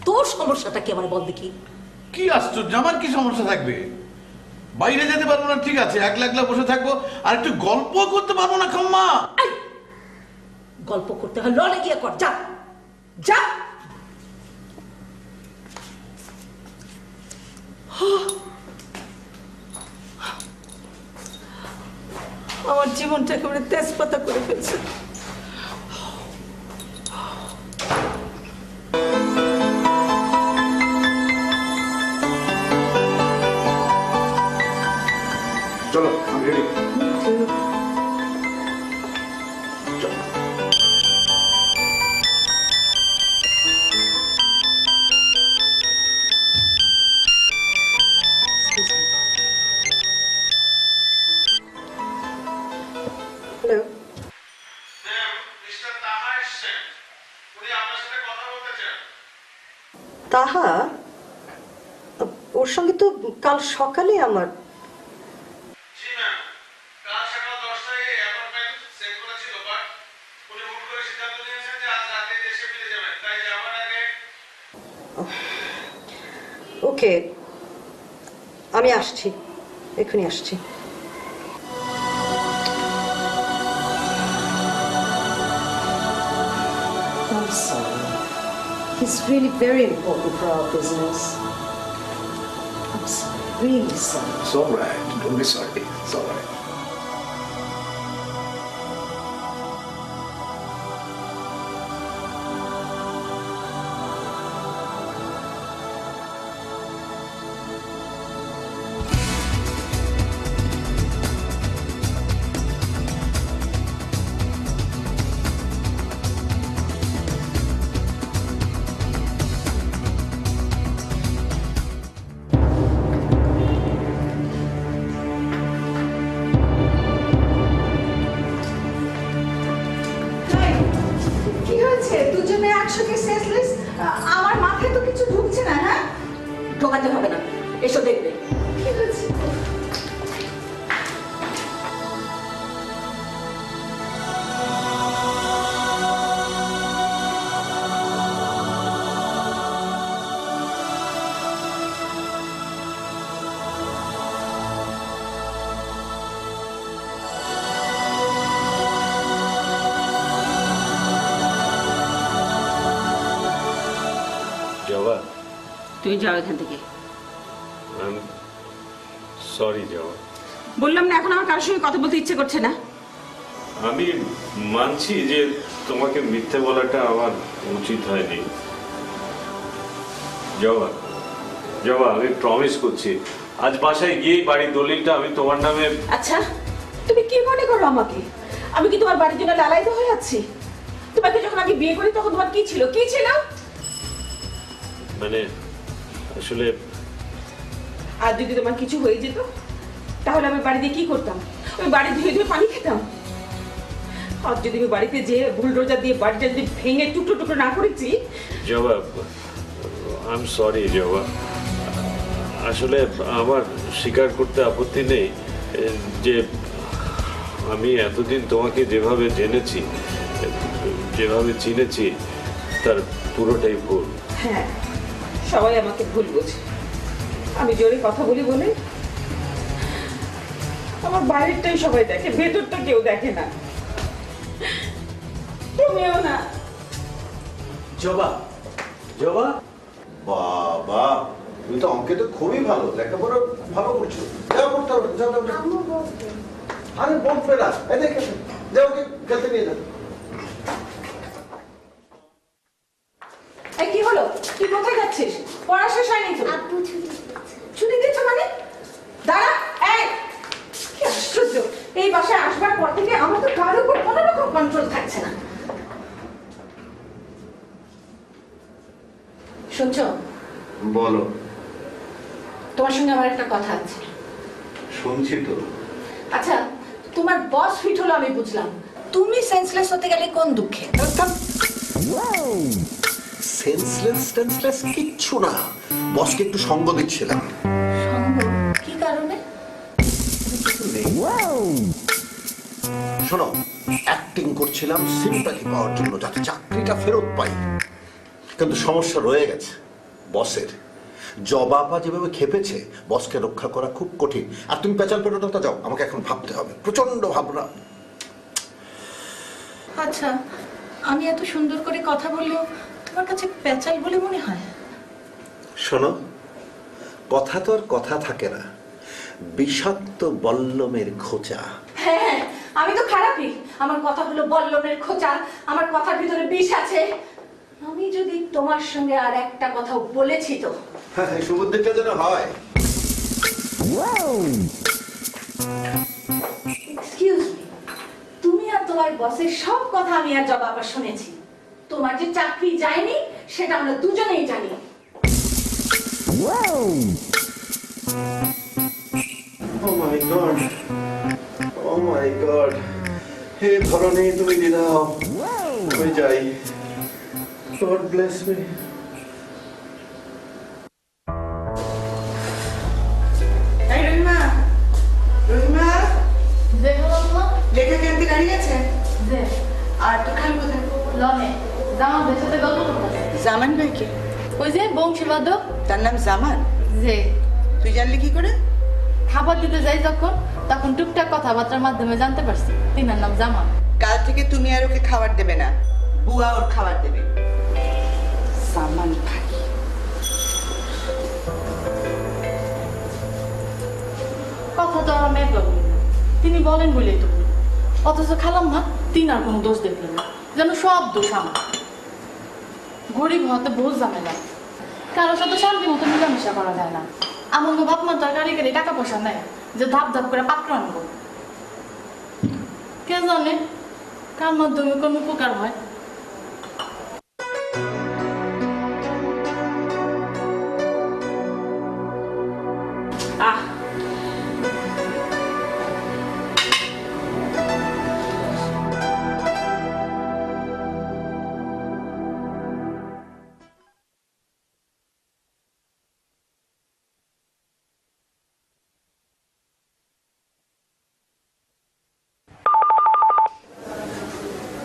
তোর সমস্যাটা কি আমার বল দেখি। কি আশ্চর্য, আমার কি সমস্যা থাকবে? বাইরে যেতে পারবো না ঠিক আছে, একলা একলা বসে থাকবো, আর একটু গল্প করতে পারবো না খাম্মা? গল্প করতে হয় ললে গিয়ে কর, যা যা। আমার জীবনটা একেবারে তেজপাতা করে ফেলছে। চলো আমি রেডি। হ্যালো, তাহা? ওর সঙ্গে তো কাল সকালে আমার ওকে, আমি আসছি, এক্ষুনি আসছি। I'm sorry. He's really very important for our business. I'm sorry, really sorry. It's all right. Don't be sorry. It's all right. কি হয়েছে? দুজনে একসাথে সেন্সলেস? আমার মাথায় তো কিছু ঢুকছে না। হ্যাঁ, ঢোকাতে হবে না, এসো দেখবে। কি হয়েছে? জবা, তুই যাও এখান থেকে। সরি জবা। বললাম না এখন আমার কারোর সঙ্গে কথা বলতে ইচ্ছে করছে না। আমি মানছি যে তোমাকে মিথ্যে বলাটা আমার উচিত হয়নি। জবা, জবা, আমি প্রমিস করছি আজ বাসায় গিয়েই বাড়ির দলিলটা আমি তোমার নামে। আচ্ছা, তুমি কি মনে করো আমাকে? আমি কি তোমার বাড়ির জন্য লালায়িত হয়ে আছি? তোমাকে যখন আগে বিয়ে করি তখন তোমার কি ছিল, কি ছিল? মানে আসলে আর যদি তোমার কিছু হয়ে যেত তাহলে আমি বাড়িতে কি করতাম? ওই বাড়ি ধুয়ে ধুয়ে পানি খেতাম। আর যদি আমি বাড়িতে যে বুলডোজার দিয়ে বাড়িটা যদি ভেঙে টুকরো টুকরো না করেছি। জবা, আই এম সরি জবা। আসলে আমার স্বীকার করতে আপত্তি নেই যে আমি এতদিন তোমাকে যেভাবে জেনেছি, যেভাবে চিনেছি, তার পুরোটাই ভুল। হ্যাঁ, সবাই আমাকে ভুল বোঝে। আমি জোরে কথা বলি বলে আমার বাইরেরটাই সবাই দেখে, ভেতরটা কেউ দেখে না। তুমিও না। জবা, জবা, বাবা তুমি তো অঙ্কে তো খুবই ভালো, লেখাপড়া ভালো করছো। যাও করতে হবে, যাও যাও যাও। আরে বোন ফেরা, এই দেখে যাও, ওকে খেলতে নিয়ে যাও। এই কি হলো? তুই কোথায় যাচ্ছিস? পড়া শেষ হয়নি তো? আপু ছুটি দিচ্ছে। ছুটি দিচ্ছ মানে? দাঁড়া, এই কি আশ্চর্য! এই বাসায় আসবার পর থেকে আমার তো কারোর উপর কোনো রকম কন্ট্রোল থাকছে না। শুনছো? বলো। তোমার সঙ্গে আমার একটা কথা আছে। শুনছি তো। আচ্ছা, তোমার বস ফিট হলো আমি বুঝলাম, তুমি সেন্সলেস হতে গেলে কোন দুঃখে? সেন্সলেস কিচ্ছু না, বসকে একটু সঙ্গ দিচ্ছিলাম। সঙ্গ? কি কারণে? শোনো, অ্যাক্টিং করছিলাম সিম্প্যাথি পাওয়ার জন্য, যাতে চাকরিটা ফেরত পাই। কিন্তু সমস্যা রয়ে গেছে বসের। জবাবা যেভাবে খেপেছে, বসকে রক্ষা করা খুব কঠিন। আর তুমি পেঁচাল পেটোটা যাও, আমাকে এখন ভাবতে হবে, প্রচন্ড ভাবনা। আচ্ছা, আমি এত সুন্দর করে কথা বললেও তোমার কাছে পেঁচাল বলে মনে হয়? শোনো, কথা তো আর কথা থাকে না, বিষাক্ত বল্লমের খোঁচা। হ্যাঁ, আমি তো খারাপই। আমার কথা হলো বল্লমের খোঁচা, আমার কথার ভিতরে বিষ আছে। আমি যদি তোমার সঙ্গে আর একটা কথা বলেছি তো। হ্যাঁ, সুবুদ্ধিটা যেন হয়। এক্সকিউজ মি, তুমি আর তোমার বসের সব কথা আমি আর জবাবা শুনেছি। তোমার যে চাকরি যায়নি সেটা আমরা দুজনেই জানি। Oh my God! Oh my God! হে ধরনী, তুমি দিদাও, আমি যাই। God bless me. এই রহিমা, রহিমা, যে হলো না লেখা কেমতে গাড়ি গেছে? যে আর তো খালি কোথায়? লনে জামান ভাইয়ের সাথে গল্প করতেছে। জামান ভাই কে? ওই যে বংশীবাদক। তার নাম জামান? যে তুই জানলি কি করে? খাবার দিতে যাই যখন, তখন টুকটাক কথাবার্তার মাধ্যমে জানতে পারছি তিনার নাম জামান। কাল থেকে তুমি আর ওকে খাবার দেবে না, বুয়া ওর খাবার দেবে। জামান ভাই। কথা তো আর আমি একলা বলি না, তিনি বলেন বলেই তো বলি। অথচ খালাম না, তিনার কোনো দোষ দেখলেন না, যেন সব দোষ আমার। গরিব হতে বহু ঝামেলা, কারোর সাথে শান্তি মতো মিলামিশা করা যায় না। আমার বাপ মা তার কারিগরি টাকা পয়সা নেয় যে ধাপ ধাপ করে পাত্র আনবো। কে জানে কার মাধ্যমে কোন উপকার হয়। আহ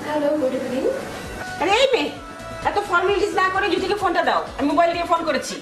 হ্যালো, গুড ইভিনিং। আরে এই মেয়ে, এত ফর্মালিটিস না করে জুটিকে ফোনটা দাও। আমি মোবাইল দিয়ে ফোন করেছি।